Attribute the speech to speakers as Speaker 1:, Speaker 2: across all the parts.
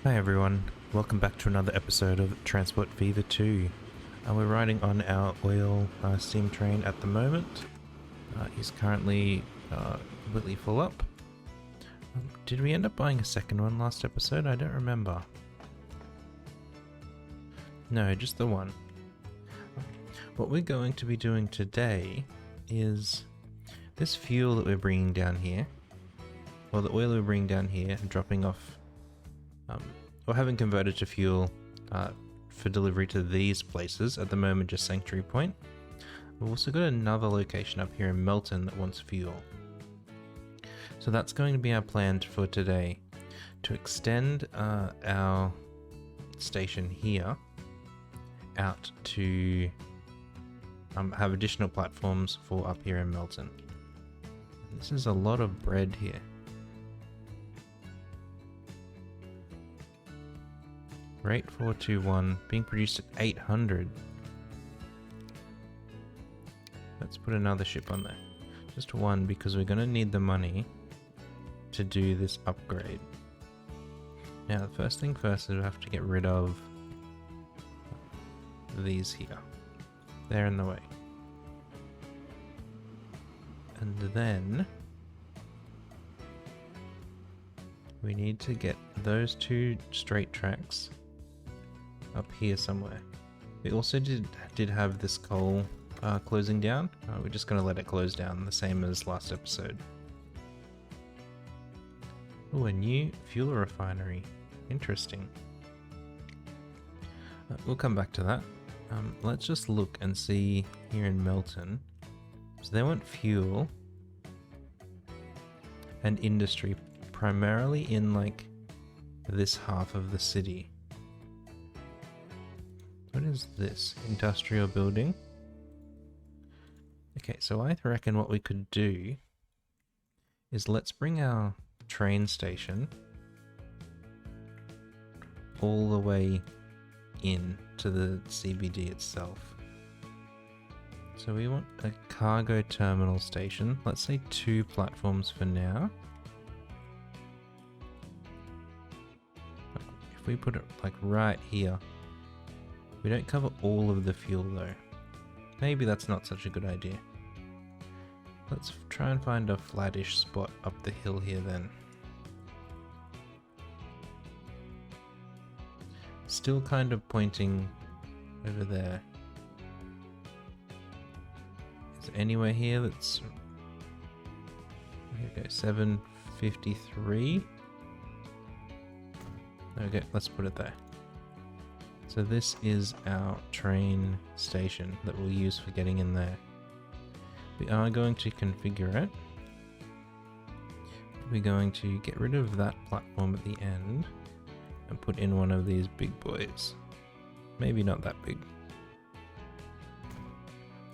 Speaker 1: Hi everyone, welcome back to another episode of Transport Fever 2. We're riding on our oil steam train at the moment. He's currently completely full up. Did we end up buying a second one last episode? I don't remember. No, just the one. What we're going to be doing today is this fuel that we're bringing down here, or the oil we're bringing down here and dropping off, or having converted to fuel for delivery to these places, at the moment just Sanctuary Point. We've also got another location up here in Melton that wants fuel. So that's going to be our plan for today, to extend our station here out to have additional platforms for up here in Melton. This is a lot of bread here. Rate 421, being produced at 800. Let's put another ship on there. Just one, because we're going to need the money to do this upgrade. Now, the first thing first is we have to get rid of these here. They're in the way. And then we need to get those two straight tracks up here somewhere. We also did have this coal closing down. We're just going to let it close down, the same as last episode. Oh, a new fuel refinery. Interesting. We'll come back to that. Let's just look and see here in Melton. So they want fuel and industry primarily in like this half of the city. What is this? Industrial building? Okay, so I reckon what we could do is let's bring our train station all the way in to the CBD itself. So we want a cargo terminal station. Let's say 2 platforms for now. If we put it like right here, we don't cover all of the fuel though. Maybe that's not such a good idea. Let's try and find a flattish spot up the hill here then. Still kind of pointing over there. Is there anywhere here that's... Here we go, 753. Okay, let's put it there. So this is our train station that we'll use for getting in there. We are going to configure it. We're going to get rid of that platform at the end and put in one of these big boys. Maybe not that big.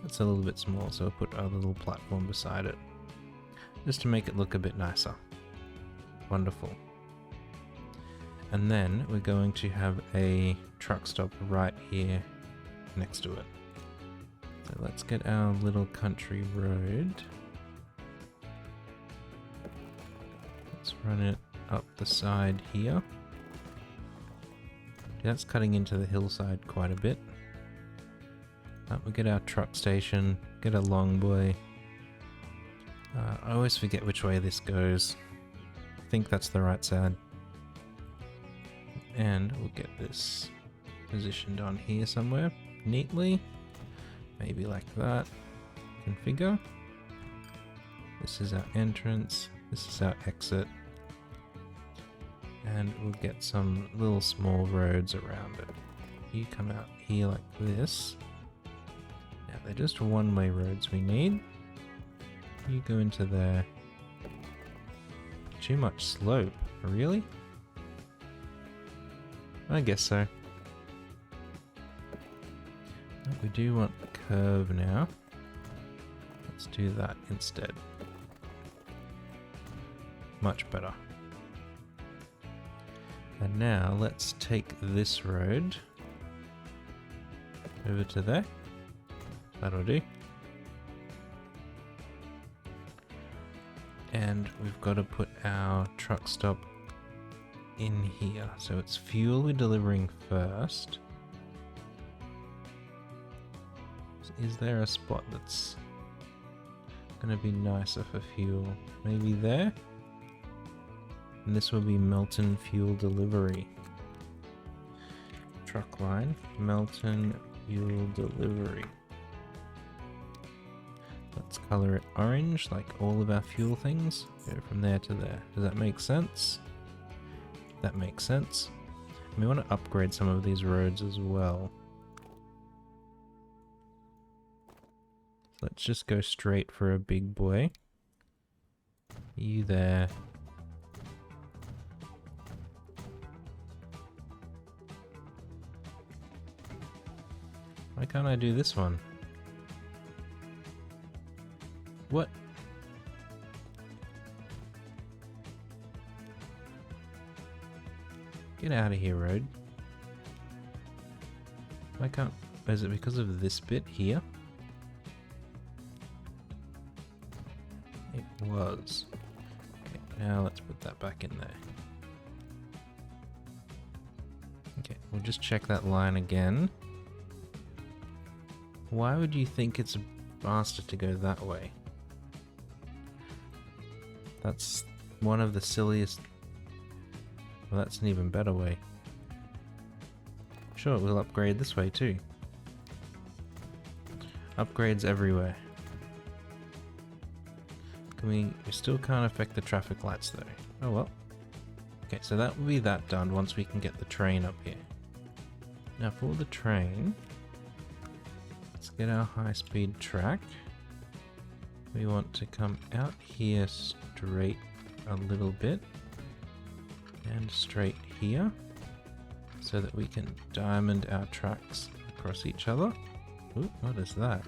Speaker 1: That's a little bit small, so we'll put a little platform beside it, just to make it look a bit nicer. Wonderful. And then we're going to have a truck stop right here next to it. So let's get our little country road. Let's run it up the side here. That's cutting into the hillside quite a bit. We'll get our truck station, get a long boy. I always forget which way this goes. I think that's the right side. And we'll get this positioned on here somewhere neatly. Maybe like that. Configure. This is our entrance. This is our exit. And we'll get some little small roads around it. You come out here like this. Now they're just one-way roads we need. You go into there. Too much slope, really? I guess so. We do want a curve now. Let's do that instead. Much better. And now let's take this road over to there. That'll do. And we've got to put our truck stop in here. So it's fuel we're delivering first. Is there a spot that's gonna be nicer for fuel? Maybe there? And this will be Melton fuel delivery. Truck line, Melton fuel delivery. Let's color it orange like all of our fuel things. Go from there to there. Does that make sense? That makes sense. And we want to upgrade some of these roads as well. Let's just go straight for a big boy. You there. Why can't I do this one? What? Get out of here, road. Why can't... Is it because of this bit here? It was. Okay, now let's put that back in there. Okay, we'll just check that line again. Why would you think it's faster to go that way? That's one of the silliest... Well, that's an even better way. Sure, we'll upgrade this way too. Upgrades everywhere. We still can't affect the traffic lights though. Oh well. Okay, so that will be that done once we can get the train up here. Now for the train, let's get our high-speed track. We want to come out here straight a little bit and straight here so that we can diamond our tracks across each other. Ooh, what is that?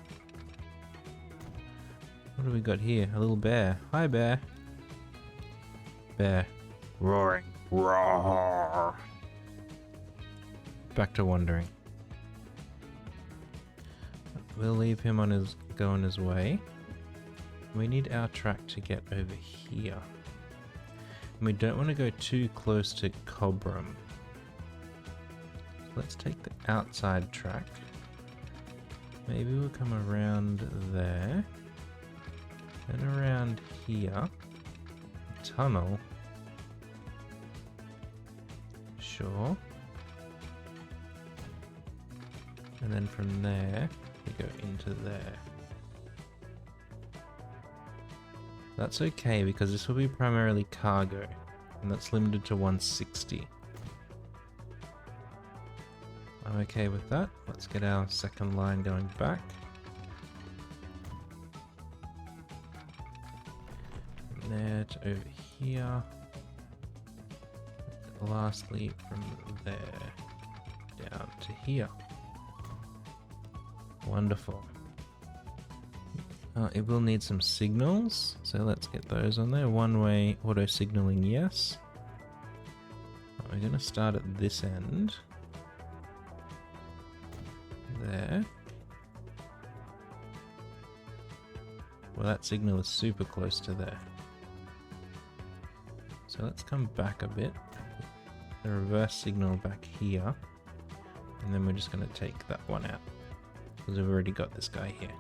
Speaker 1: What do we got here? A little bear. Hi, bear. Bear. Roaring. Roar. Back to wandering. We'll leave him on his going his way. We need our track to get over here. And we don't want to go too close to Cobram. Let's take the outside track. Maybe we'll come around there. And around here. Tunnel. Sure. And then from there, we go into there. That's okay because this will be primarily cargo, and that's limited to 160. I'm okay with that. Let's get our second line going back. From there to over here. Lastly, from there down to here. Wonderful. It will need some signals, so let's get those on there. One-way auto signaling, yes. We're going to start at this end. There. Well, that signal is super close to there. So let's come back a bit. The reverse signal back here. And then we're just going to take that one out. Because we've already got this guy here.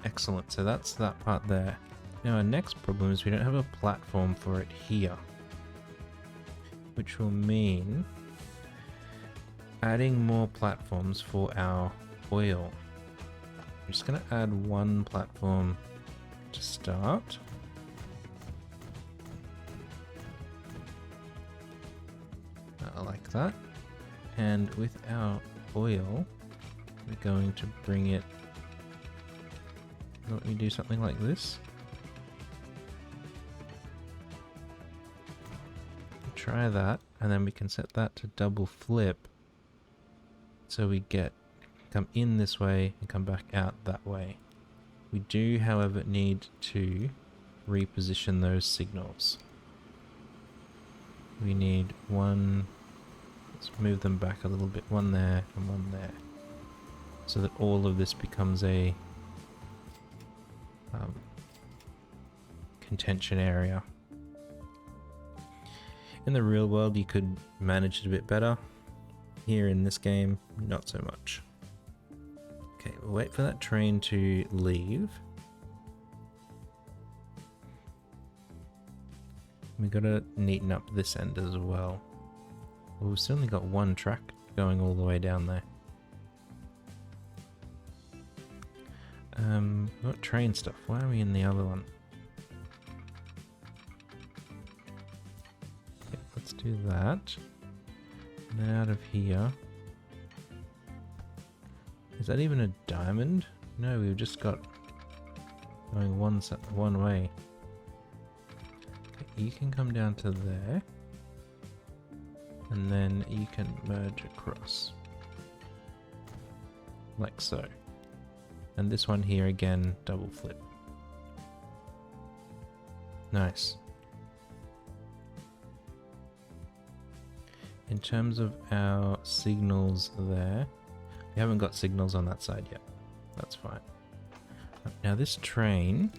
Speaker 1: Excellent, so that's that part there. Now our next problem is we don't have a platform for it here. Which will mean adding more platforms for our oil. I'm just going to add one platform to start. Like that. And with our oil, we're going to bring it... Let me do something like this. Try that, and then we can set that to double flip. So we come in this way and come back out that way. We do, however, need to reposition those signals. We need one... Let's move them back a little bit. One there and one there. So that all of this becomes a contention area. In the real world, you could manage it a bit better. Here in this game, not so much. Okay, we'll wait for that train to leave. We gotta neaten up this end as well. Well, we've certainly got one track going all the way down there. What train stuff? Why are we in the other one? Okay, let's do that. And then out of here. Is that even a diamond? No, we've just got going one way. Okay, you can come down to there. And then you can merge across. Like so. And this one here again, double flip. Nice. In terms of our signals there, we haven't got signals on that side yet. That's fine. Now this train,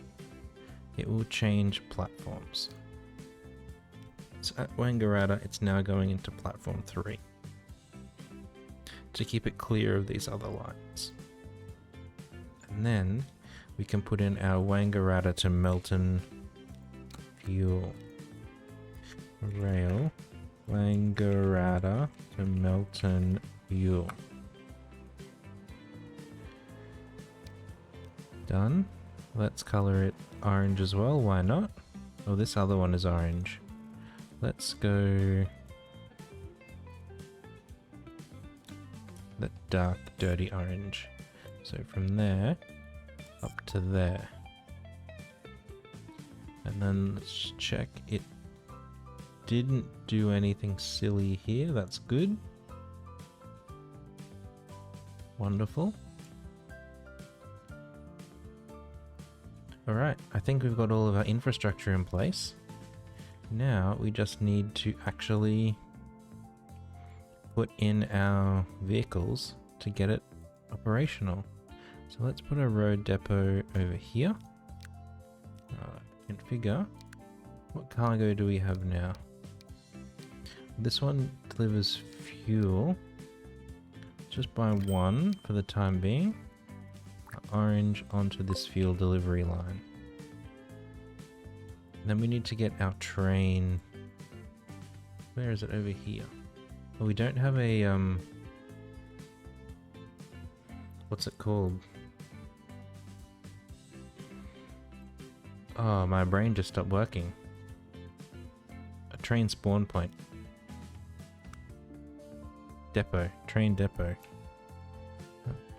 Speaker 1: it will change platforms. So at Wangaratta, it's now going into platform 3 to keep it clear of these other lines. And then we can put in our Wangaratta to Melton fuel rail. Wangaratta to Melton fuel. Done. Let's color it orange as well. Why not? Oh, this other one is orange. Let's go that dark, dirty orange. So from there up to there. And then let's check it didn't do anything silly here. That's good. Wonderful. Alright, I think we've got all of our infrastructure in place. Now we just need to actually put in our vehicles to get it operational. So let's put a road depot over here. Configure. What cargo do we have now? This one delivers fuel. Just buy one for the time being. Orange onto this fuel delivery line. Then we need to get our train. Where is it? Over here. Oh, we don't have a what's it called? Oh, my brain just stopped working. A train spawn point. Depot. Train depot.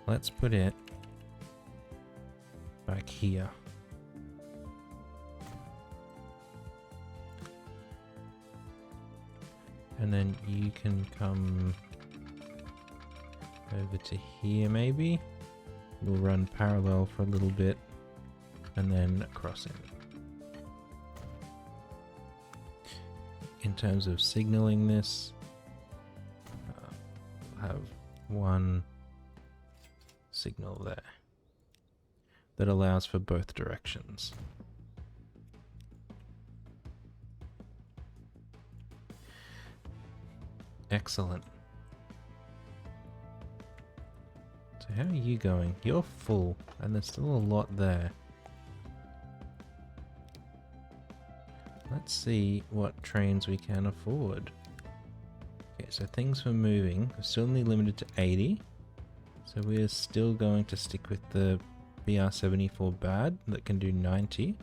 Speaker 1: Let's put it back here. And then you can come over to here maybe. We'll run parallel for a little bit and then across it. In terms of signaling this, we'll have one signal there that allows for both directions. Excellent. So how are you going? You're full, and there's still a lot there. Let's see what trains we can afford. Okay, so things for moving are still only limited to 80. So we're still going to stick with the BR74 bad that can do 90.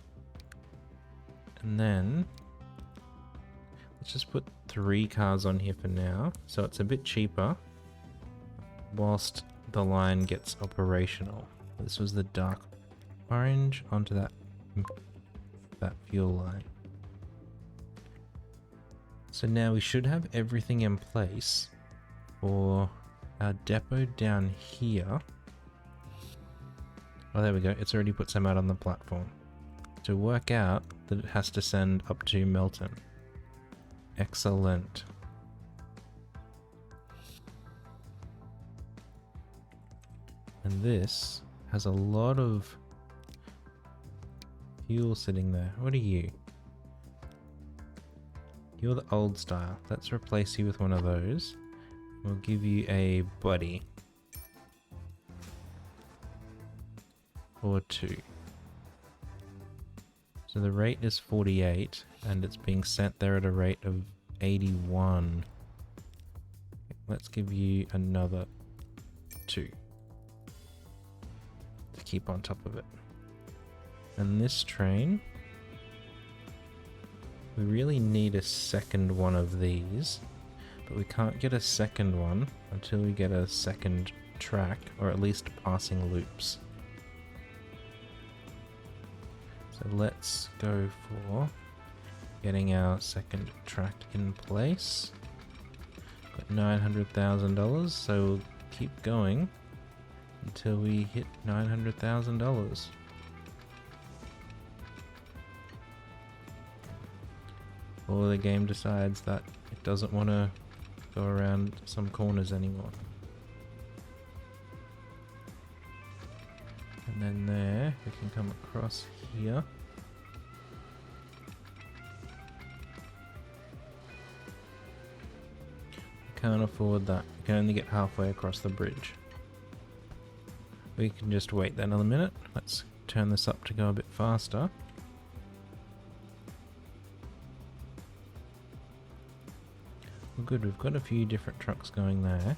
Speaker 1: And then let's just put 3 cars on here for now, so it's a bit cheaper whilst the line gets operational. This was the dark orange onto that fuel line. So now we should have everything in place for our depot down here. Oh, there we go. It's already put some out on the platform. To work out that it has to send up to Melton. Excellent. And this has a lot of fuel sitting there. What are you? You're the old style. Let's replace you with one of those. We'll give you a buddy. Or 2. So the rate is 48, and it's being sent there at a rate of 81. Let's give you another 2 to keep on top of it. And this train, we really need a second one of these, but we can't get a second one until we get a second track, or at least passing loops. So let's go for getting our second track in place. Got $900,000, so we'll keep going until we hit $900,000. Or the game decides that it doesn't want to go around some corners anymore. And then there, we can come across here. Can't afford that. We can only get halfway across the bridge. We can just wait then another minute. Let's turn this up to go a bit faster. Well, good, we've got a few different trucks going there.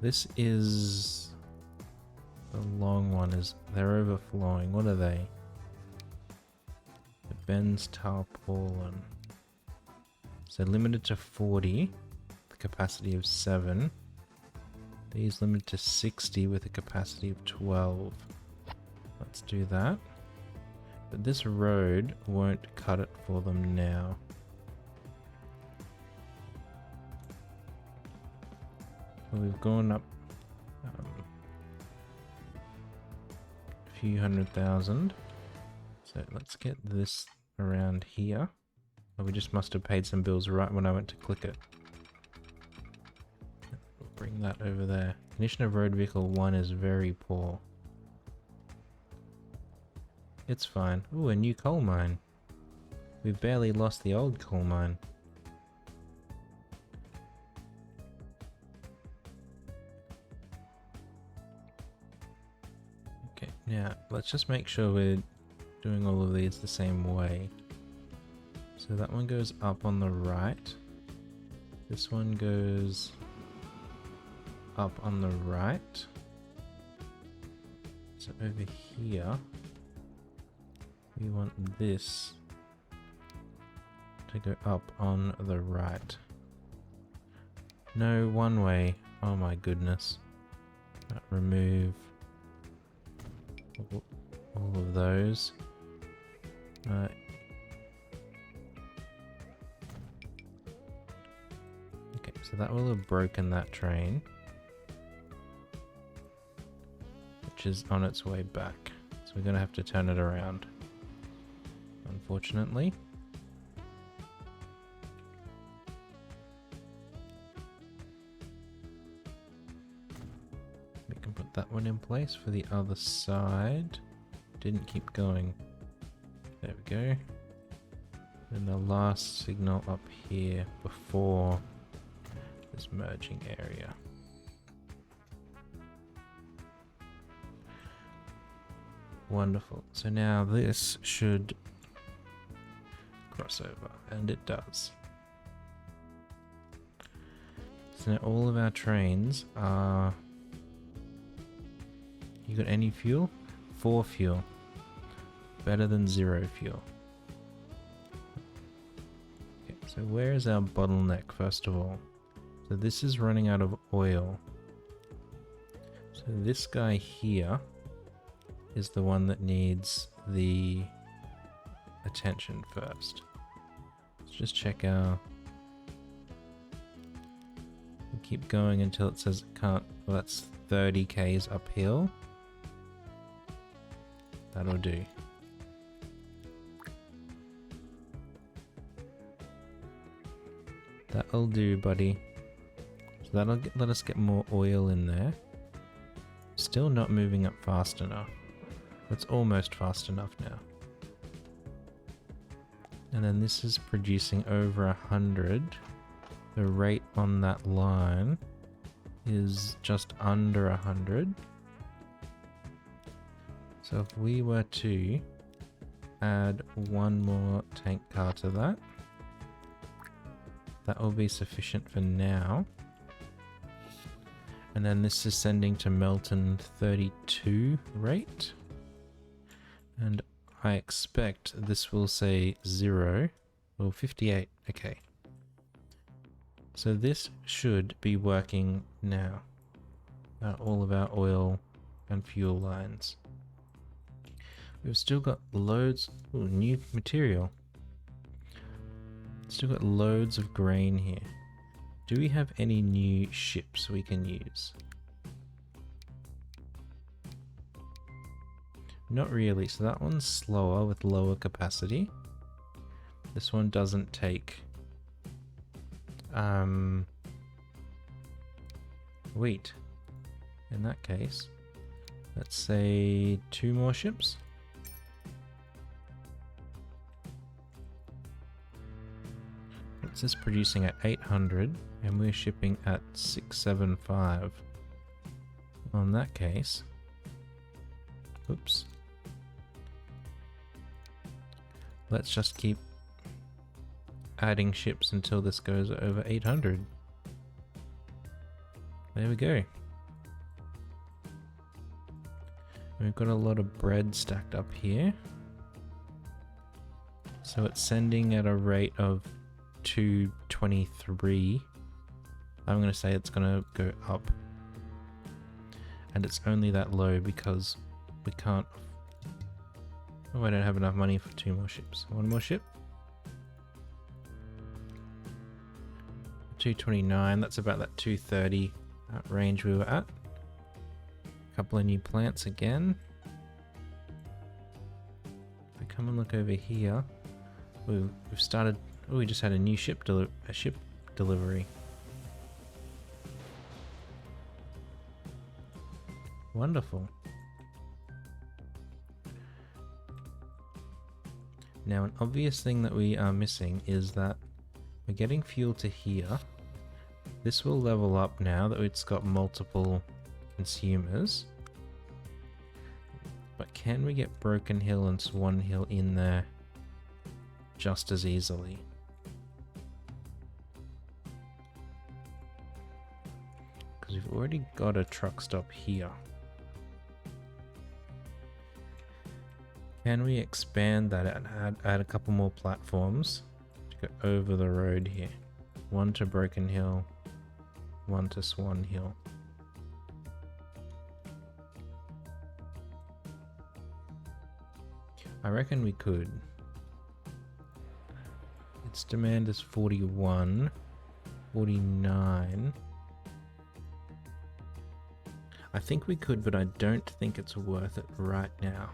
Speaker 1: This is the long one. They're overflowing. What are they? The Benz Tarpaulin. So limited to 40, the capacity of 7. These limited to 60 with a capacity of 12. Let's do that. But this road won't cut it for them now. Well, we've gone up a few $100,000. So let's get this around here. Oh, we just must have paid some bills right when I went to click it. We'll bring that over there. Condition of road vehicle 1 is very poor. It's fine. Ooh, a new coal mine. We've barely lost the old coal mine. Okay, now let's just make sure we're doing all of these the same way. So that one goes up on the right. This one goes up on the right. So over here, we want this to go up on the right. No, one way. Oh my goodness. Remove all of those. Okay, so that will have broken that train, which is on its way back. So we're going to have to turn it around, unfortunately. We can put that one in place for the other side. Didn't keep going. There we go. And the last signal up here before this merging area. Wonderful. So now this should cross over, and it does. So now all of our trains are... You got any fuel? 4 fuel. Better than 0 fuel. Okay, so where is our bottleneck first of all? So this is running out of oil. So this guy here is the one that needs the attention first. Let's just check our... We'll keep going until it says it can't... Well, that's 30 k's uphill. That'll do. That'll do, buddy. So that'll let us get more oil in there. Still not moving up fast enough. It's almost fast enough now. And then this is producing over 100. The rate on that line is just under 100. So if we were to add one more tank car to that, that will be sufficient for now. And then this is sending to Melton 32 rate. And I expect this will say 0 or 58. Okay. So this should be working now. All of our oil and fuel lines. We've still got loads of new material. Still got loads of grain here. Do we have any new ships we can use? Not really, so that one's slower with lower capacity. This one doesn't take wheat. In that case, let's say 2 more ships. What's this producing at 800 and we're shipping at 675? Well, in that case, oops. Let's just keep adding ships until this goes over 800. There we go. We've got a lot of bread stacked up here. So it's sending at a rate of 223. I'm going to say it's going to go up. And it's only that low because we can't... Oh, I don't have enough money for 2 more ships. 1 more ship. 229, that's about that 230 range we were at. A couple of new plants again. If we come and look over here, we've started... Oh, we just had a new ship delivery. Wonderful. Now, an obvious thing that we are missing is that we're getting fuel to here. This will level up now that it's got multiple consumers. But can we get Broken Hill and Swan Hill in there just as easily? Because we've already got a truck stop here. Can we expand that and add a couple more platforms to go over the road here? 1 to Broken Hill, 1 to Swan Hill. I reckon we could. Its demand is 41, 49. I think we could, but I don't think it's worth it right now.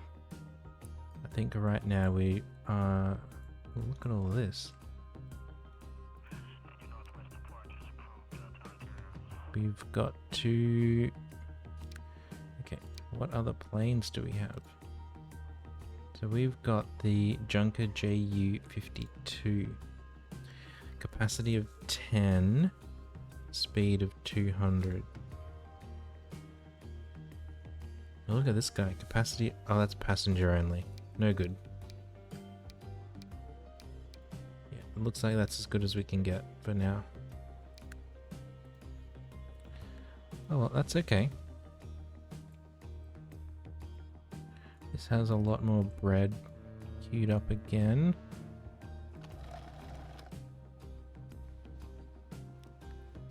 Speaker 1: I think right now we are... Look at all this. We've got to... Okay, what other planes do we have? So we've got the Junker JU-52. Capacity of 10. Speed of 200. Oh, look at this guy. Capacity... Oh, that's passenger only. No good. Yeah, it looks like that's as good as we can get for now. Oh well, that's okay. This has a lot more bread queued up again.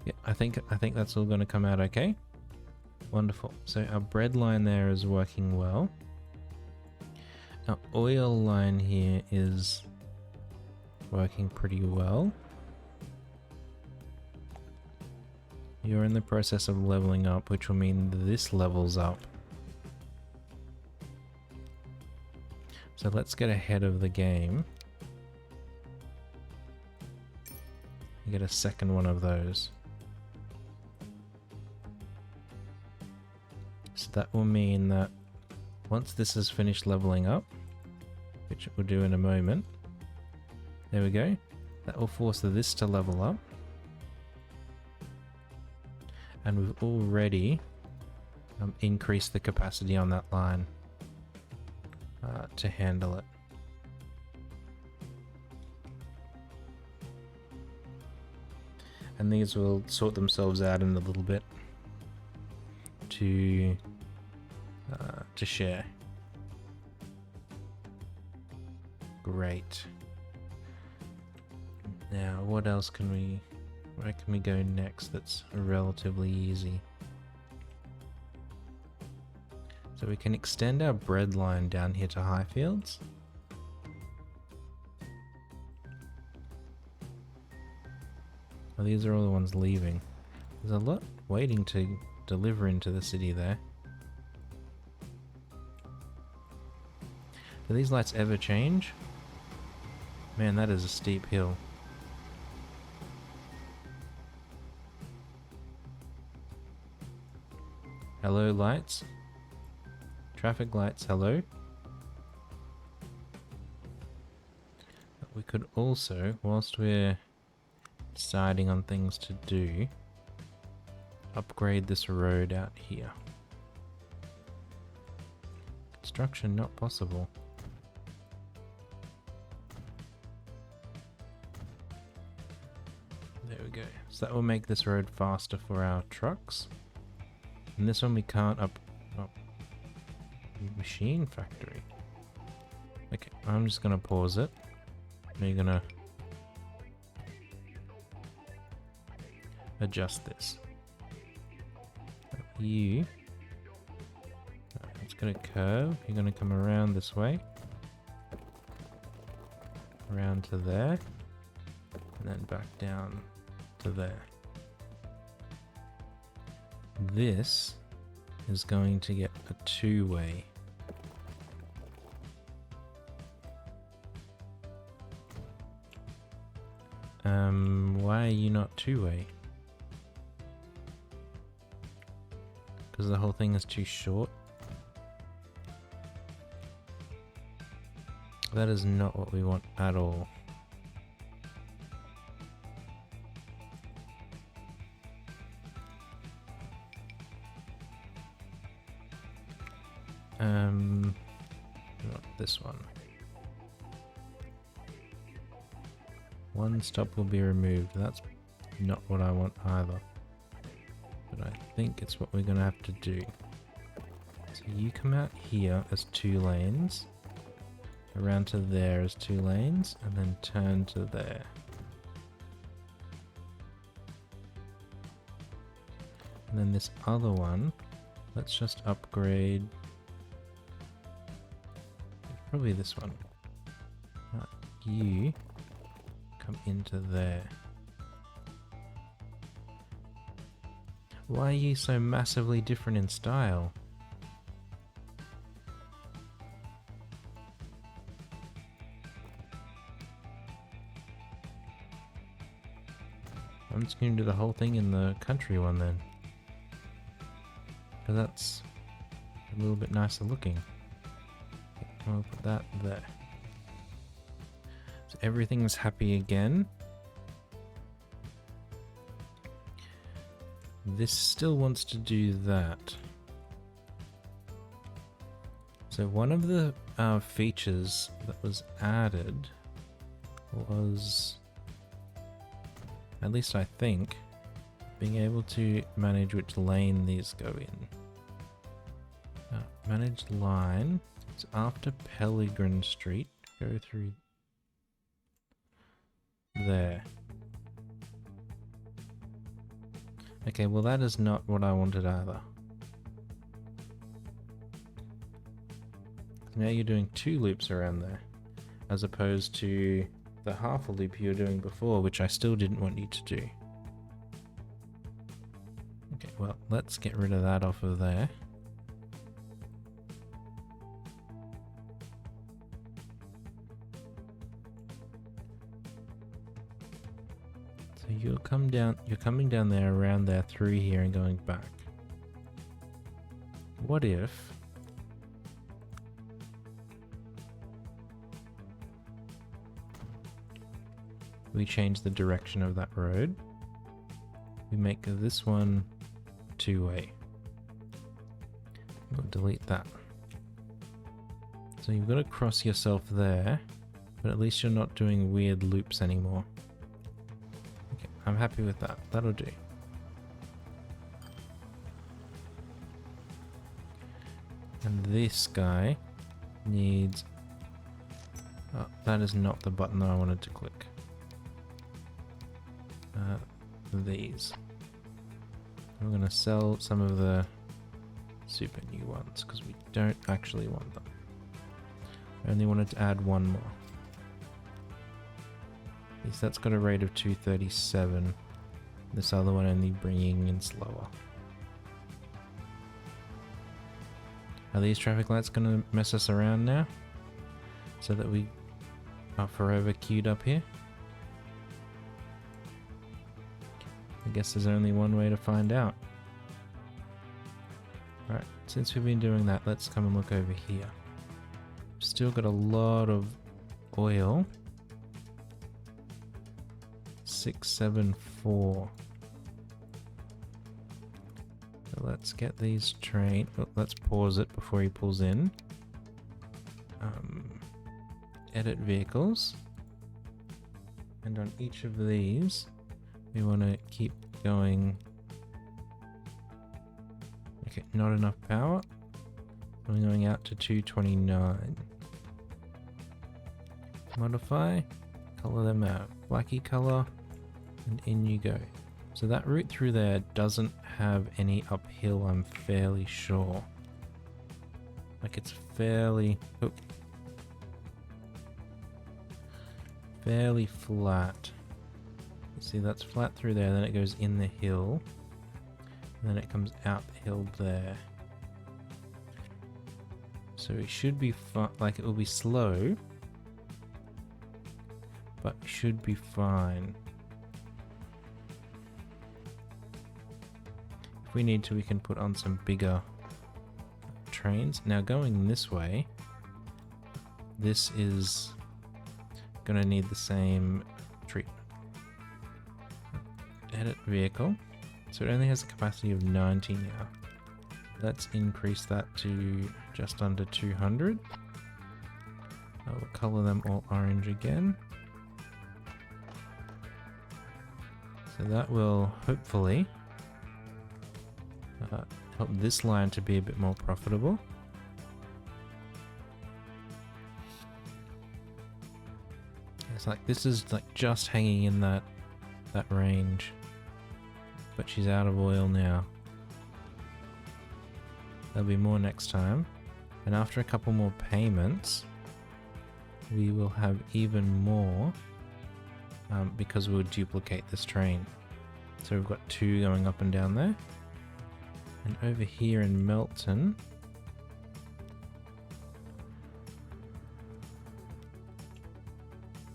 Speaker 1: Yeah, I think that's all going to come out okay. Wonderful. So our bread line there is working well. Our oil line here is working pretty well. You're in the process of leveling up, which will mean this levels up. So let's get ahead of the game. You get a second one of those. So that will mean that once this is finished leveling up, which we'll do in a moment, There we go. That will force this to level up. And we've already increased the capacity on that line to handle it. And these will sort themselves out in a little bit to share. Great. Now, what else can we... Where can we go next that's relatively easy? So we can extend our bread line down here to Highfields. Oh, these are all the ones leaving. There's a lot waiting to deliver into the city there. Do these lights ever change? Man, that is a steep hill. Hello, lights. Traffic lights, hello. But we could also, whilst we're deciding on things to do, upgrade this road out here. Construction not possible. There we go. So that will make this road faster for our trucks. And this one we can't machine factory. Okay, I'm just gonna pause it. We're gonna adjust this. You, it's gonna curve. You're gonna come around this way, around to there, and then back down to there. This is going to get a two-way. Why are you not two-way? Because the whole thing is too short? That is not what we want at all. Not this one. One stop will be removed. That's not what I want either. But I think it's what we're gonna have to do. So you come out here as 2 lanes, around to there as 2 lanes, and then turn to there. And then this other one, let's just upgrade. Probably this one. You come into there. Why are you so massively different in style? I'm just going to do the whole thing in the country one then. Because that's a little bit nicer looking. I'll put that there. So everything's happy again. This still wants to do that. So one of the features that was added was, at least I think, being able to manage which lane these go in. Manage line. So after Pellegrin Street, go through there. Okay, well that is not what I wanted either. Now you're doing 2 loops around there, as opposed to the half a loop you were doing before, which I still didn't want you to do. Okay, well, let's get rid of that off of there. So you're coming down there, around there, through here and going back. What if we change the direction of that road. We make this one two-way. We'll delete that. So you've got to cross yourself there, but at least you're not doing weird loops anymore. Okay, I'm happy with that. That'll do. And this guy needs... Oh, that is not the button that I wanted to click. These. We're going to sell some of the super new ones because we don't actually want them. I only wanted to add one more. At least that's got a rate of 237. This other one only bringing in slower. Are these traffic lights going to mess us around now? So that we are forever queued up here? I guess there's only one way to find out. Alright, since we've been doing that, let's come and look over here. Still got a lot of oil. 674. So let's get these train. Oh, let's pause it before he pulls in. Edit vehicles. And on each of these, we want to keep going. Okay, not enough power. We're going out to 229. Modify, color them out. Blackie color, and in you go. So that route through there doesn't have any uphill, I'm fairly sure. Like it's fairly... Oh, fairly flat. You see that's flat through there, then it goes in the hill. And then it comes out the hill there. So it should be like it will be slow, but should be fine. If we need to, we can put on some bigger trains. Now going this way, this is gonna need the same treatment. Edit vehicle. So it only has a capacity of 90 now. Let's increase that to just under 200. I will color them all orange again. So that will hopefully help this line to be a bit more profitable. It's like this is like just hanging in that range, but she's out of oil now. There'll be more next time, and after a couple more payments we will have even more because we'll duplicate this train. So we've got two going up and down there, and over here in Melton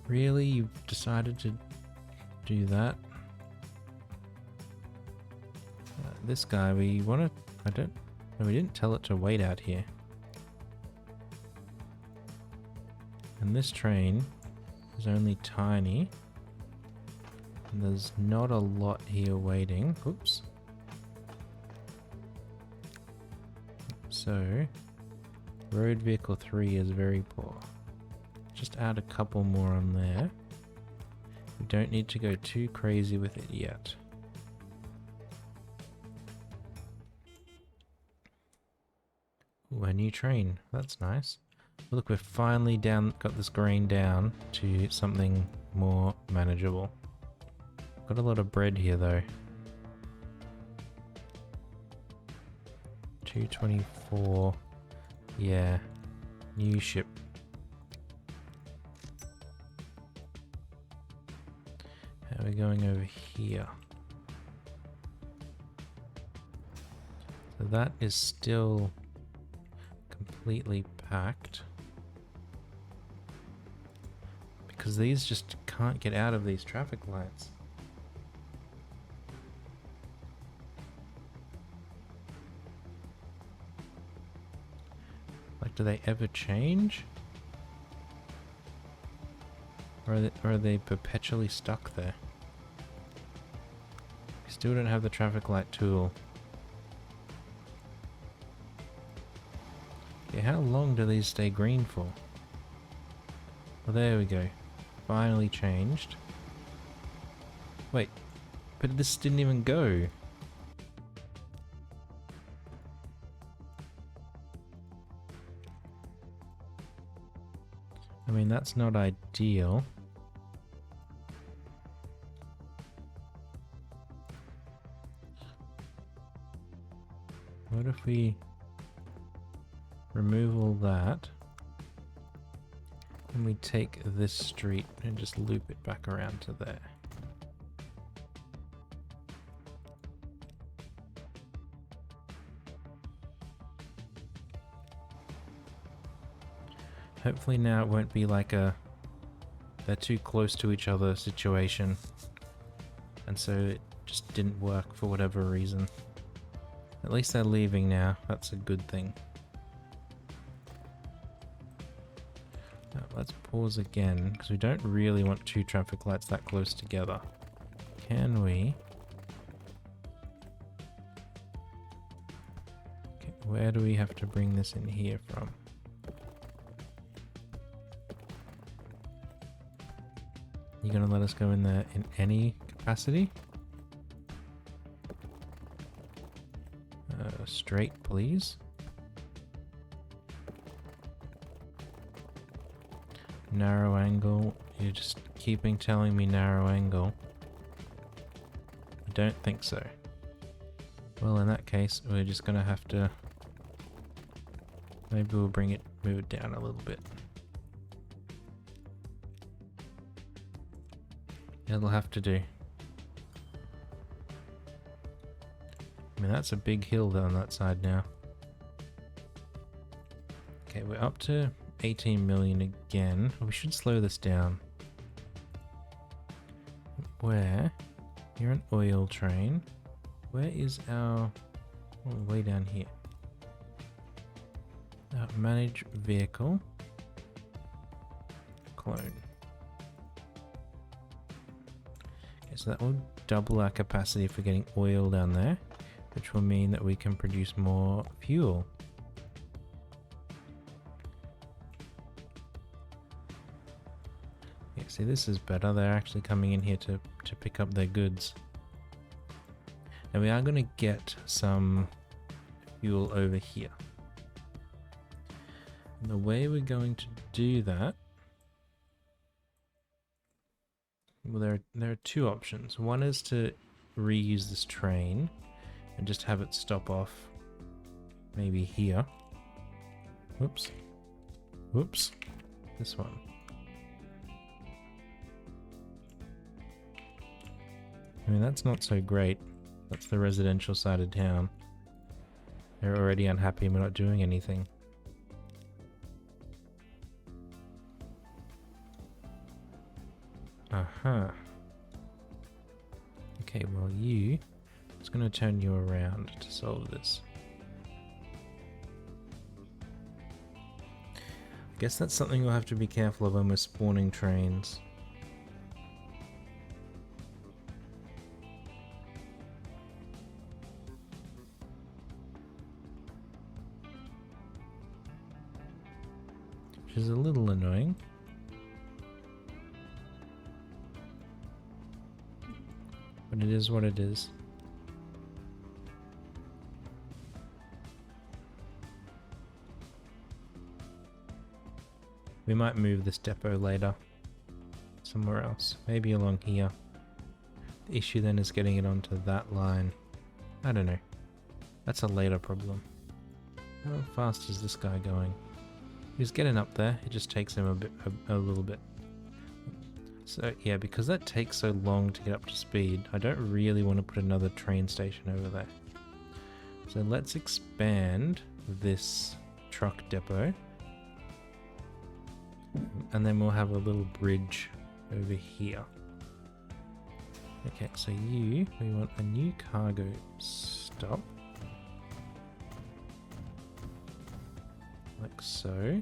Speaker 1: really, you've decided to do that? This guy, we want to... No, we didn't tell it to wait out here. And this train is only tiny. And there's not a lot here waiting. Oops. So, road vehicle 3 is very poor. Just add a couple more on there. We don't need to go too crazy with it yet. Ooh, a new train. That's nice. Look, we've finally got this grain down to something more manageable. Got a lot of bread here though. 224. Yeah. New ship. How are we going over here? So that is still completely packed. Because these just can't get out of these traffic lights. Like, do they ever change? Or are they perpetually stuck there? We still don't have the traffic light tool. Okay, how long do these stay green for? Well, there we go. Finally changed. Wait, but this didn't even go. I mean, that's not ideal. What if we remove all that and we take this street and just loop it back around to there? Hopefully now it won't be like a they're too close to each other situation, and so it just didn't work for whatever reason. At least they're leaving now, that's a good thing. Now, let's pause again, because we don't really want two traffic lights that close together. Can we? Okay, where do we have to bring this in here from? You gonna let us go in there in any capacity? Straight, please. Narrow angle. You're just keeping telling me narrow angle. I don't think so. Well, in that case, we're just gonna have to... Maybe we'll move it down a little bit. It'll have to do. I mean, that's a big hill down that side now. Okay, we're up to 18 million again. We should slow this down. Where? You're an oil train. Where is our... Oh, way down here. Manage vehicle. Clone. Okay, so that will double our capacity for getting oil down there, which will mean that we can produce more fuel. Yeah, see, this is better. They're actually coming in here to pick up their goods. Now we are going to get some fuel over here. And the way we're going to do that... Well, there are two options. One is to reuse this train and just have it stop off maybe here. Whoops. Whoops. This one. I mean, that's not so great. That's the residential side of town. They're already unhappy we're not doing anything. Aha. Okay, well I'm just going to turn you around to solve this. I guess that's something we'll have to be careful of when we're spawning trains. Which is a little annoying. But it is what it is. We might move this depot later. Somewhere else. Maybe along here. The issue then is getting it onto that line. I don't know. That's a later problem. How fast is this guy going? He's getting up there. It just takes him a little bit. So yeah, because that takes so long to get up to speed, I don't really want to put another train station over there. So let's expand this truck depot. And then we'll have a little bridge over here. Okay, so we want a new cargo stop. Like so.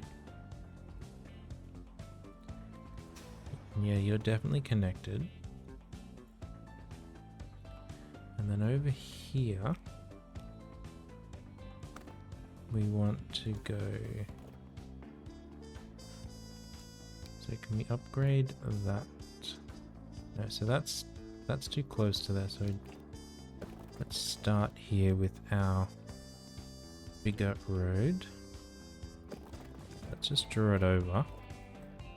Speaker 1: Yeah, you're definitely connected. And then over here, we want to go... So can we upgrade that? No, so that's too close to there, so let's start here with our bigger road. Let's just draw it over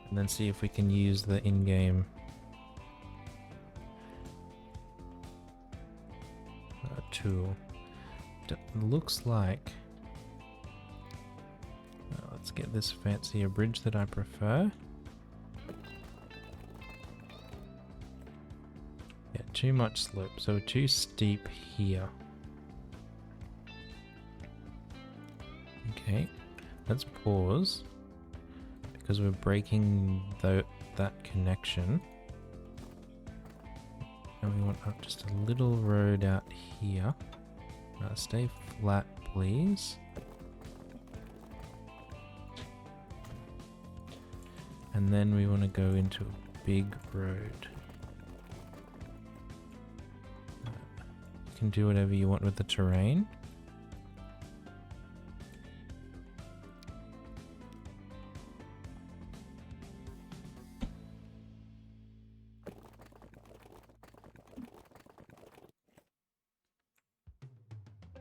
Speaker 1: and then see if we can use the in-game tool. It looks like let's get this fancier bridge that I prefer. Yeah, too much slope, so too steep here. Okay, let's pause because we're breaking that connection. And we want just a little road out here. Stay flat, please. And then we want to go into a big road. You can do whatever you want with the terrain.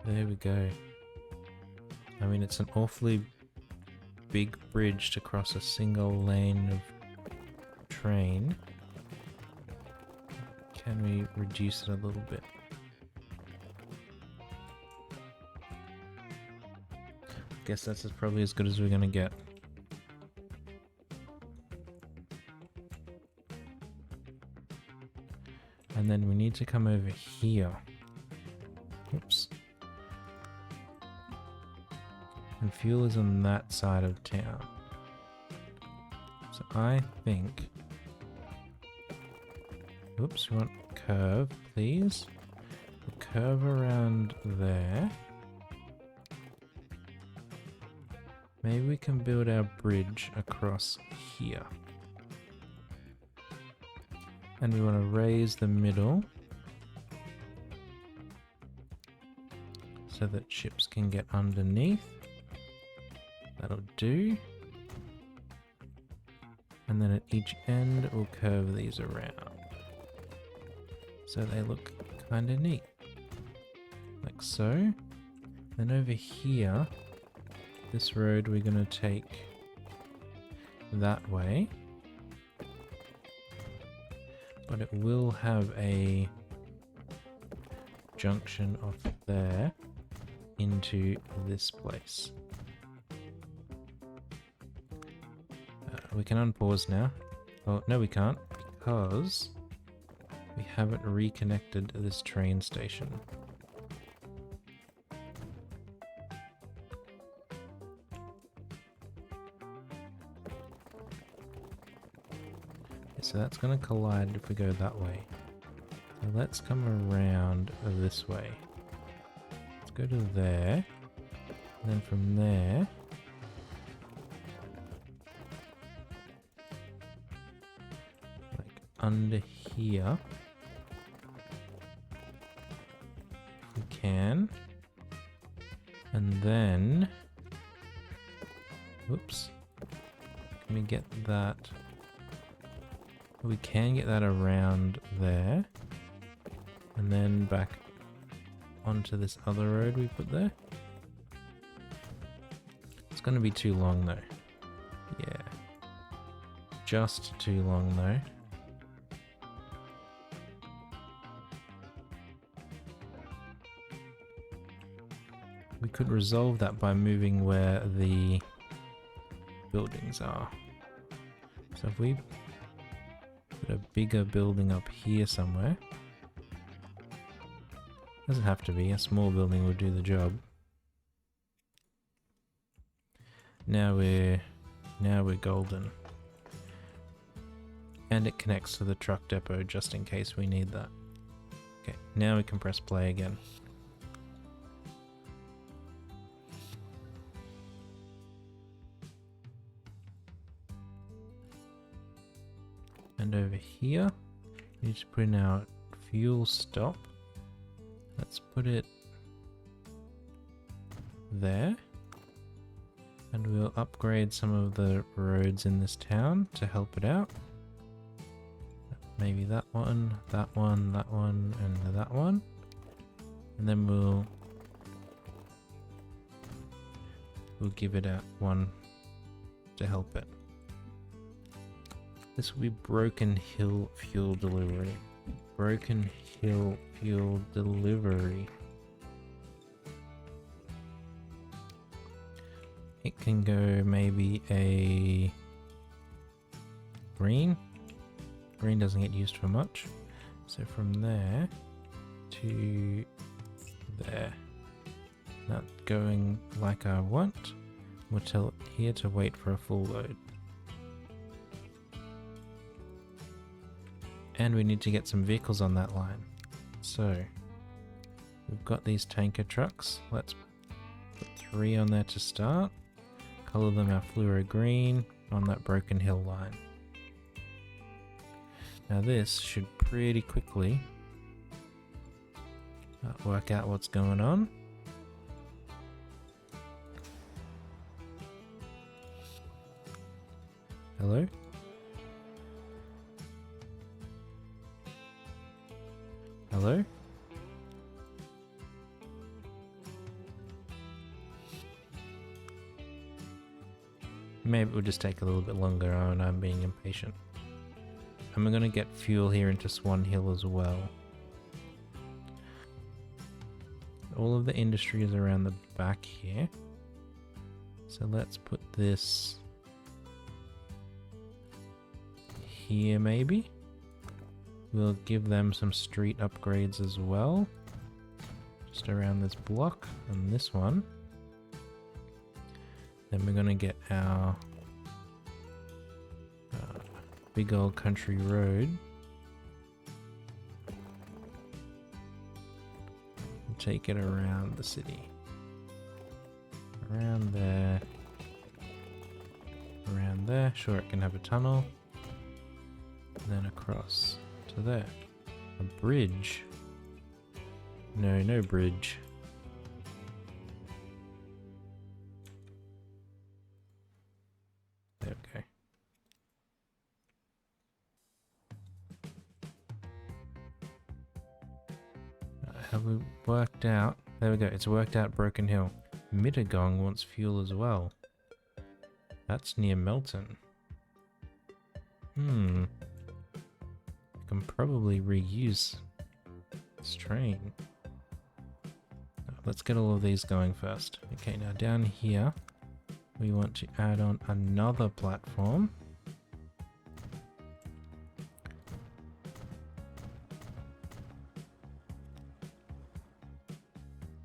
Speaker 1: There we go. I mean, it's an awfully big bridge to cross a single lane of train. Can we reduce it a little bit? Guess that's probably as good as we're gonna get. And then we need to come over here. Oops. And fuel is on that side of town. So I think... Oops, we want curve, please. We'll curve around there. Maybe we can build our bridge across here. And we want to raise the middle so that ships can get underneath. That'll do. And then at each end we'll curve these around so they look kind of neat, like so. Then over here, this road we're going to take that way, but it will have a junction off there into this place. We can unpause now. Oh, no we can't, because we haven't reconnected this train station. So that's going to collide if we go that way. So let's come around this way. Let's go to there. And then from there... like under here. If we can. And then... Whoops. Can we get that... We can get that around there, and then back onto this other road we put there. It's going to be too long though. Yeah. Just too long though. We could resolve that by moving where the buildings are. So if we put a bigger building up here somewhere. Doesn't have to be, a small building would do the job. Now we're golden. And it connects to the truck depot just in case we need that. Okay, now we can press play again. And over here, we need to put in our fuel stop. Let's put it there. And we'll upgrade some of the roads in this town to help it out. Maybe that one, that one, that one, and that one. And then we'll give it a one to help it. This will be Broken Hill Fuel Delivery. Broken Hill Fuel Delivery. It can go maybe a green. Green doesn't get used for much. So from there to there. Not going like I want. We'll tell it here to wait for a full load. And we need to get some vehicles on that line. So we've got these tanker trucks. Let's put 3 on there to start. Color them our fluoro green on that Broken Hill line. Now this should pretty quickly work out what's going on. Hello? Hello? Maybe it will just take a little bit longer and I'm being impatient. And we're going to get fuel here into Swan Hill as well. All of the industry is around the back here. So let's put this here maybe. We'll give them some street upgrades as well. Just around this block and this one. Then we're gonna get our big old country road. And take it around the city. Around there. Around there. Sure, it can have a tunnel. And then across to there. A bridge. No, no bridge. There we go. Have we worked out? There we go. It's worked out Broken Hill. Mittagong wants fuel as well. That's near Melton. I can probably reuse this train. Let's get all of these going first. Okay, now down here we want to add on another platform.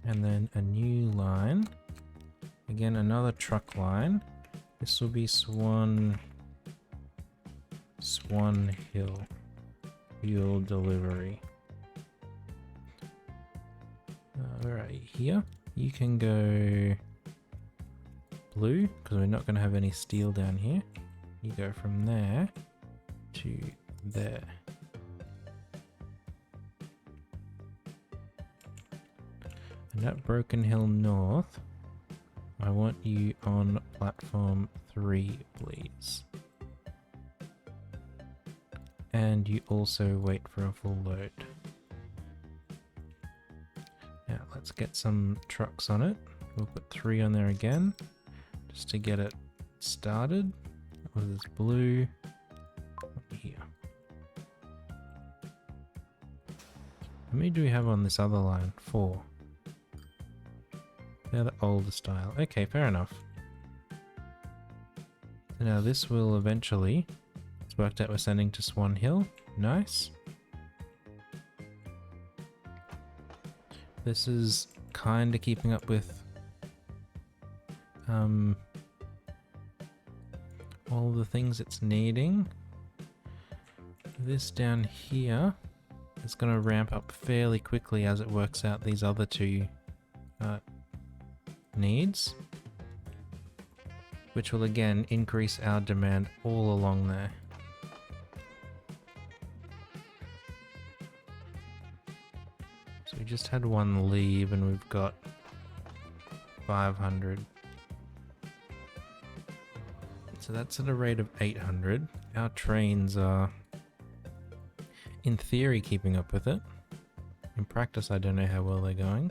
Speaker 1: And then a new line. Again, another truck line. This will be Swan Hill fuel delivery. Right here, you can go blue because we're not going to have any steel down here. You go from there to there. And at Broken Hill North, I want you on platform 3, please. And you also wait for a full load. Now let's get some trucks on it. We'll put 3 on there again, just to get it started. With this blue here. How many do we have on this other line? 4. They're the older style. Okay, fair enough. So now this will eventually... It's worked out we're sending to Swan Hill. Nice. This is kind of keeping up with all the things it's needing. This down here is going to ramp up fairly quickly as it works out these other 2 needs, which will again increase our demand all along there. So we just had one leave and we've got 500. So that's at a rate of 800. Our trains are, in theory, keeping up with it. In practice, I don't know how well they're going.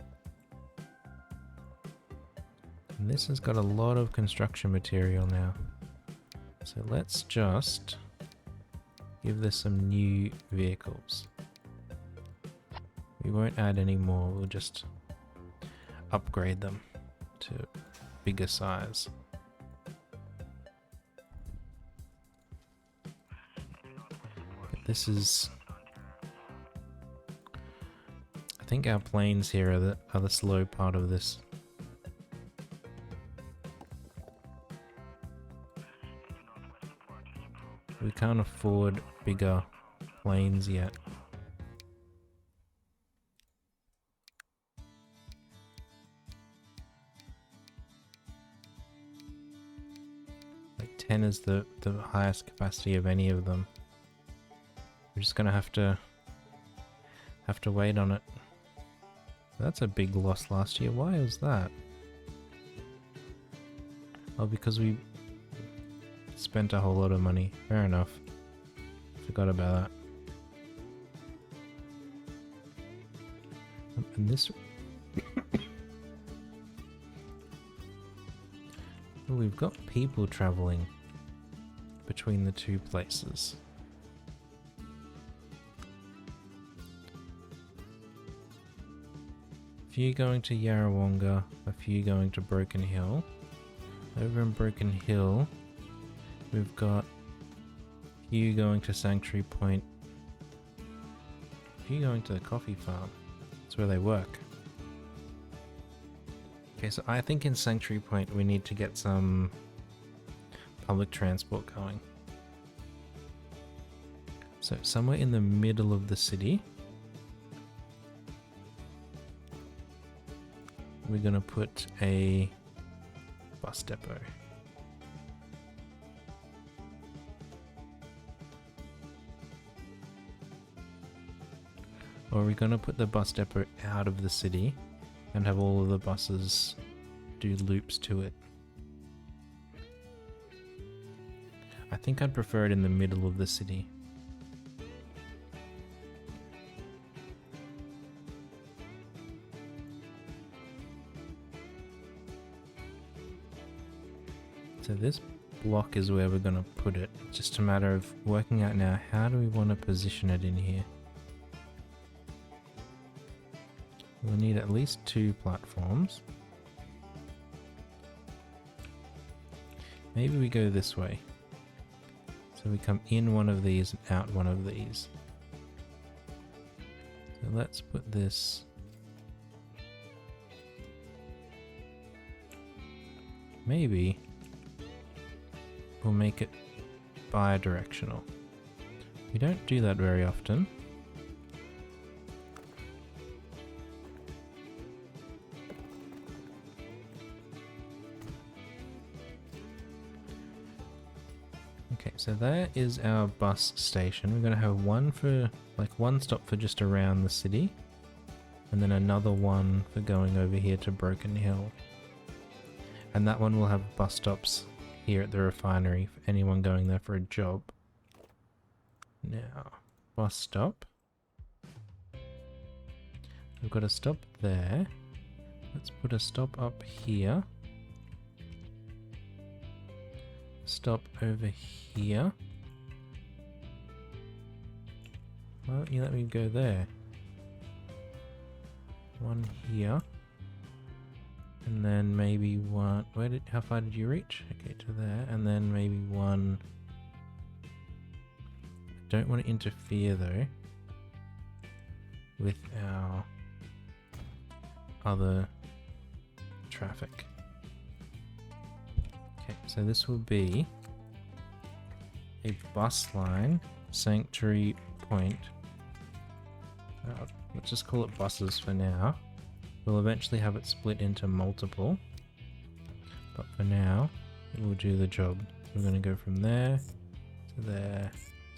Speaker 1: And this has got a lot of construction material now. So let's just give this some new vehicles. We won't add any more, we'll just upgrade them to bigger size. But this is... I think our planes here are the slow part of this. We can't afford bigger planes yet. Like 10 is the highest capacity of any of them. We're just gonna have to wait on it. That's a big loss last year. Why is that? Oh, because we spent a whole lot of money. Fair enough. Forgot about that. And this... Oh, we've got people traveling between the two places. A few going to Yarrawonga, a few going to Broken Hill. Over in Broken Hill, we've got a few going to Sanctuary Point, a few going to the coffee farm. That's where they work. Okay, so I think in Sanctuary Point we need to get some public transport going. So somewhere in the middle of the city, we're gonna put a bus depot. Or we're gonna put the bus depot out of the city and have all of the buses do loops to it. I think I'd prefer it in the middle of the city. So this block is where we're going to put it. It's just a matter of working out now, how do we want to position it in here? We'll need at least 2 platforms. Maybe we go this way. So we come in one of these and out one of these. So let's put this... Maybe we'll make it bi-directional. We don't do that very often. Okay, so there is our bus station. We're going to have one for, like, one stop for just around the city, and then another one for going over here to Broken Hill. And that one will have bus stops here at the refinery for anyone going there for a job. Now, bus stop. We've got a stop there. Let's put a stop up here. Stop over here. Why don't you let me go there? One here. And then maybe one... how far did you reach? Okay, to there. And then maybe one... Don't want to interfere though with our other traffic. Okay, so this will be a bus line, Sanctuary Point. Let's just call it buses for now. We'll eventually have it split into multiple, but for now, it will do the job. We're going to go from there, to there,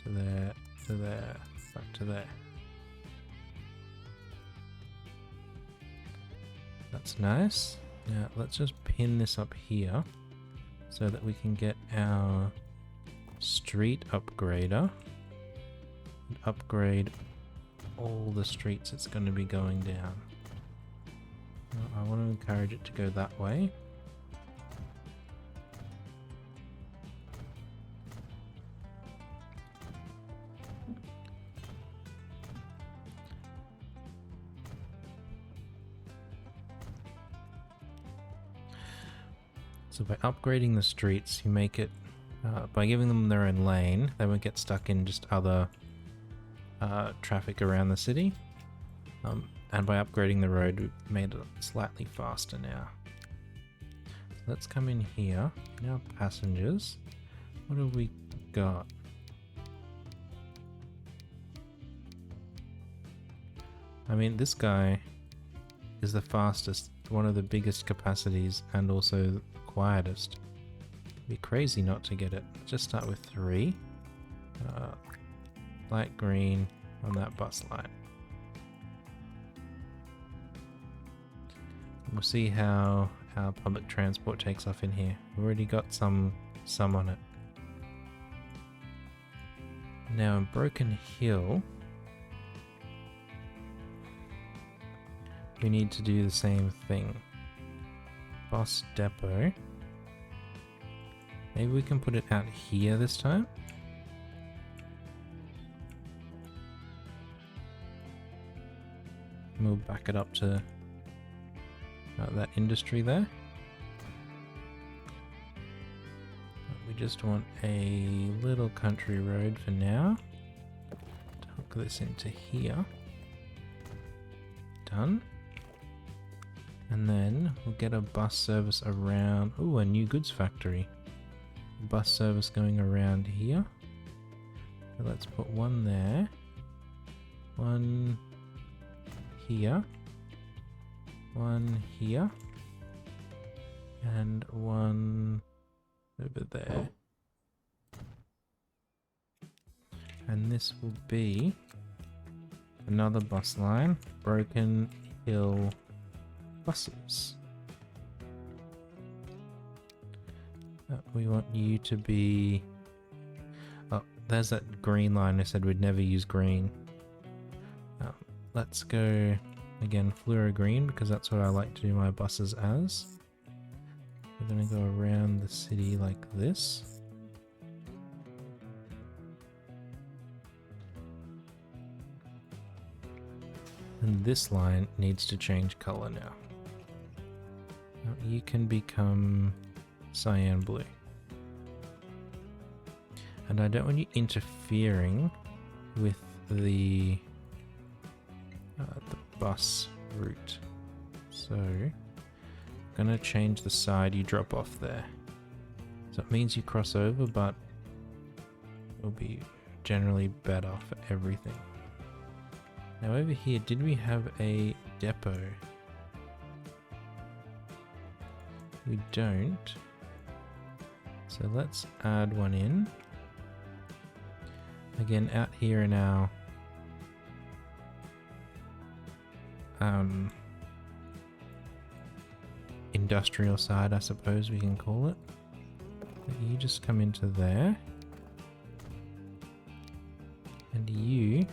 Speaker 1: to there, to there, back to there. That's nice. Now let's just pin this up here so that we can get our street upgrader and upgrade all the streets it's going to be going down. Now, I want to encourage it to go that way. So by upgrading the streets, you make it, by giving them their own lane, they won't get stuck in just other traffic around the city. And by upgrading the road, we've made it slightly faster now. So let's come in here. Now passengers. What have we got? I mean, this guy is the fastest, one of the biggest capacities, and also quietest. It'd be crazy not to get it. Let's just start with 3. Light green on that bus line. We'll see how our public transport takes off in here. We've already got some on it. Now in Broken Hill, we need to do the same thing. Bus depot. Maybe we can put it out here this time. And we'll back it up to that industry there. We just want a little country road for now. To hook this into here. Done. And then we'll get a bus service around. Ooh, a new goods factory. Bus service going around here. So let's put one there. One here. One here. And one over there. And this will be another bus line. Broken Hill buses. We want you to be... Oh, there's that green line. I said we'd never use green. Let's go again fluoro green because that's what I like to do my buses as. We're going to go around the city like this. And this line needs to change color now. Now you can become cyan blue. And I don't want you interfering with the bus route. So I'm gonna change the side you drop off there. So it means you cross over, but it'll be generally better for everything. Now over here, did we have a depot? We don't. So let's add one in. Again, out here in our industrial side, I suppose we can call it. But you just come into there. And you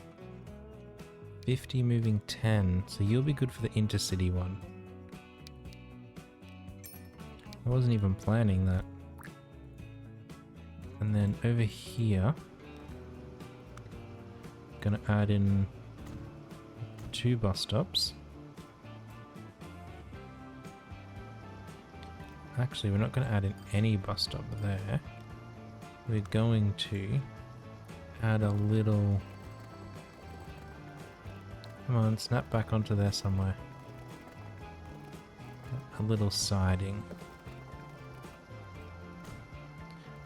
Speaker 1: 50 moving 10, so you'll be good for the intercity one. I wasn't even planning that. And then over here, gonna add in 2 bus stops. Actually, we're not gonna add in any bus stop there. We're going to add a little... Come on, snap back onto there somewhere. A little siding.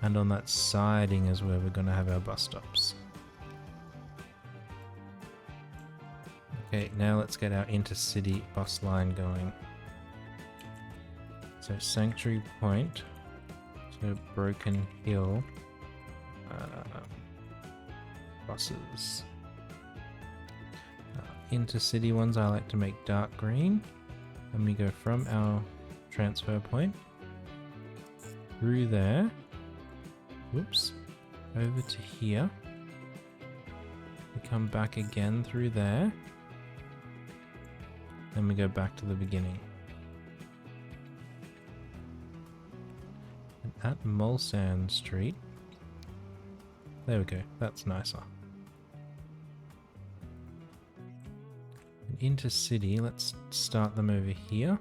Speaker 1: And on that siding is where we're going to have our bus stops. Okay, now let's get our intercity bus line going. So Sanctuary Point to Broken Hill buses. Intercity ones I like to make dark green. And we go from our transfer point through there. Whoops. Over to here. We come back again through there. Then we go back to the beginning. And at Mulsanne Street. There we go. That's nicer. And into city, let's start them over here.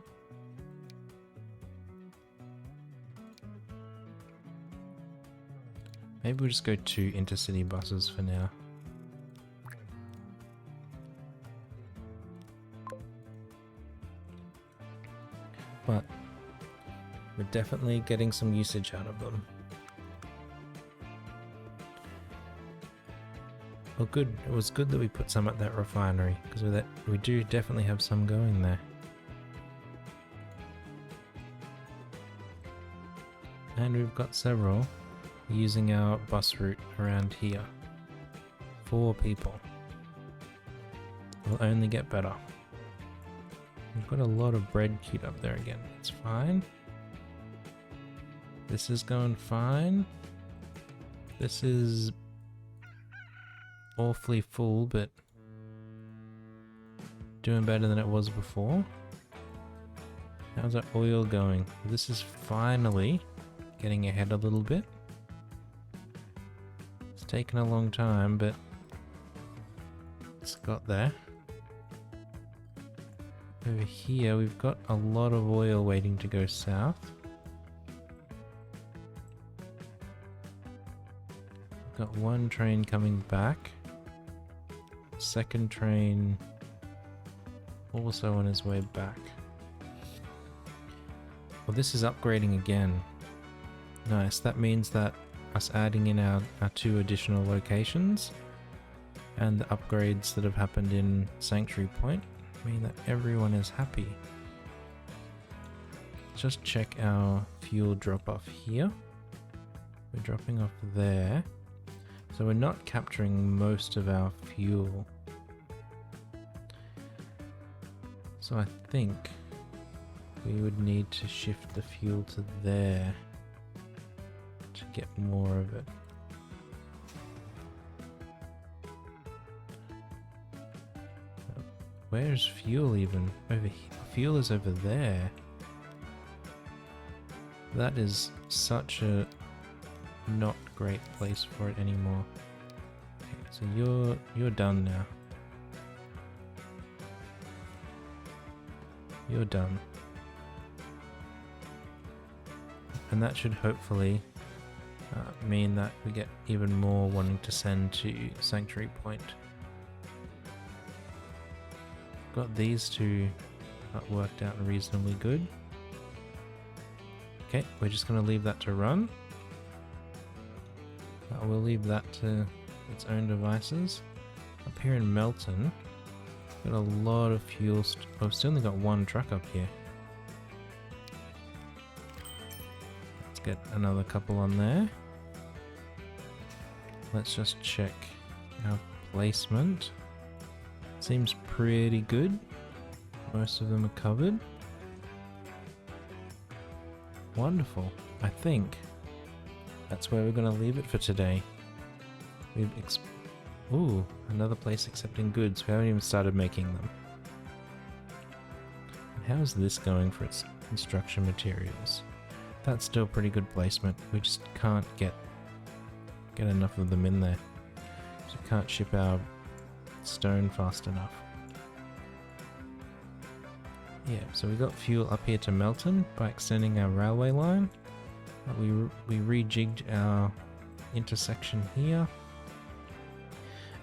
Speaker 1: Maybe we'll just go 2 intercity buses for now. But we're definitely getting some usage out of them. Well, good. It was good that we put some at that refinery, because with that, we do definitely have some going there. And we've got several using our bus route around here. 4 people. Will only get better. We've got a lot of bread queued up there again. It's fine. This is going fine. This is awfully full, but doing better than it was before. How's our oil going? This is finally getting ahead a little bit. It's taken a long time, but it's got there. Over here, we've got a lot of oil waiting to go south. We've got 1 train coming back. 2nd train also on his way back. Well, this is upgrading again. Nice. That means that us adding in our 2 additional locations and the upgrades that have happened in Sanctuary Point mean that everyone is happy. Just check our fuel drop off here. We're dropping off there. So we're not capturing most of our fuel. So I think we would need to shift the fuel to there to get more of it. Where's fuel even? Over here. Fuel is over there. That is such a not great place for it anymore. Okay, so you're done now. You're done. And that should hopefully mean that we get even more wanting to send to Sanctuary Point. Got these 2 worked out reasonably good. Okay, we're just going to leave that to run. We'll leave that to its own devices. Up here in Melton, got a lot of fuel. We've still only got 1 truck up here. Let's get another couple on there. Let's just check our placement. Seems pretty good. Most of them are covered. Wonderful. I think that's where we're going to leave it for today. Ooh, another place accepting goods. We haven't even started making them. And how's this going for its construction materials? That's still pretty good placement. We just can't get enough of them in there. So we can't ship our stone fast enough. Yeah, so we got fuel up here to Melton by extending our railway line. We rejigged our intersection here.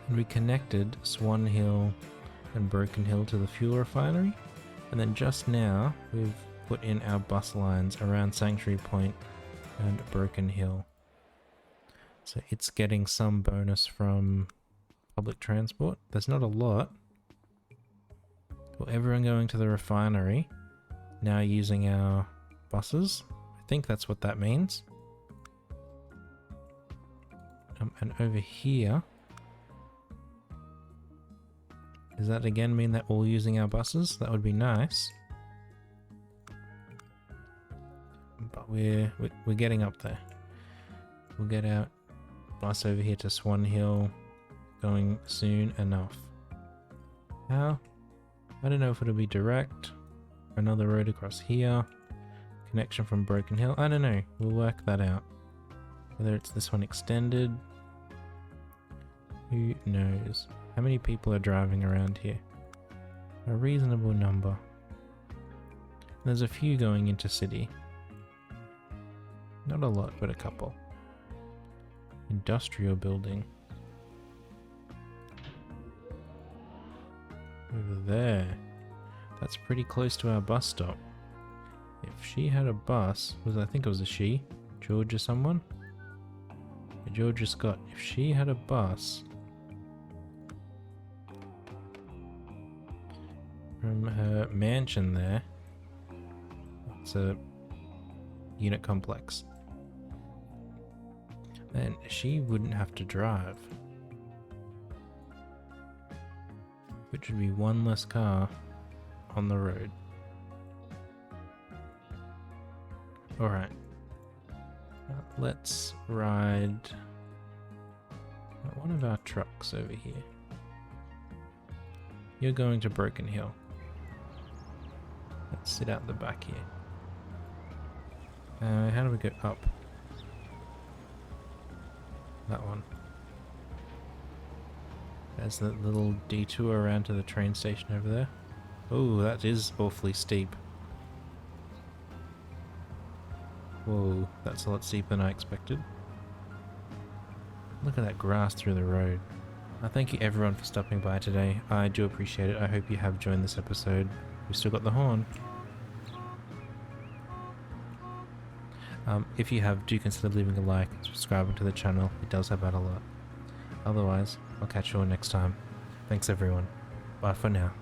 Speaker 1: And we connected Swan Hill and Broken Hill to the fuel refinery. And then just now, we've put in our bus lines around Sanctuary Point and Broken Hill. So it's getting some bonus from public transport. There's not a lot. Well, everyone going to the refinery now using our buses. I think that's what that means. And over here, does that again mean they're all using our buses? That would be nice. but we're getting up there. We'll get out bus over here to Swan Hill going soon enough. How? I don't know if it'll be direct or another road across here. Connection from Broken Hill. I don't know. We'll work that out. Whether it's this one extended. Who knows? How many people are driving around here? A reasonable number. There's a few going into city. Not a lot, but a couple. Industrial building. Over there. That's pretty close to our bus stop. If she had a bus, I think it was a she? Georgia someone? Georgia Scott. If she had a bus from her mansion there, it's a unit complex, then she wouldn't have to drive, which would be one less car on the road. Alright, let's ride one of our trucks over here. You're going to Broken Hill. Let's sit out the back here. How do we go up? That one. There's that little detour around to the train station over there. Oh, that is awfully steep. Whoa, that's a lot steeper than I expected. Look at that grass through the road. Thank you everyone for stopping by today. I do appreciate it. I hope you have joined this episode. We've still got the horn. If you have, do consider leaving a like and subscribing to the channel. It does help out a lot. Otherwise, I'll catch you all next time. Thanks everyone. Bye for now.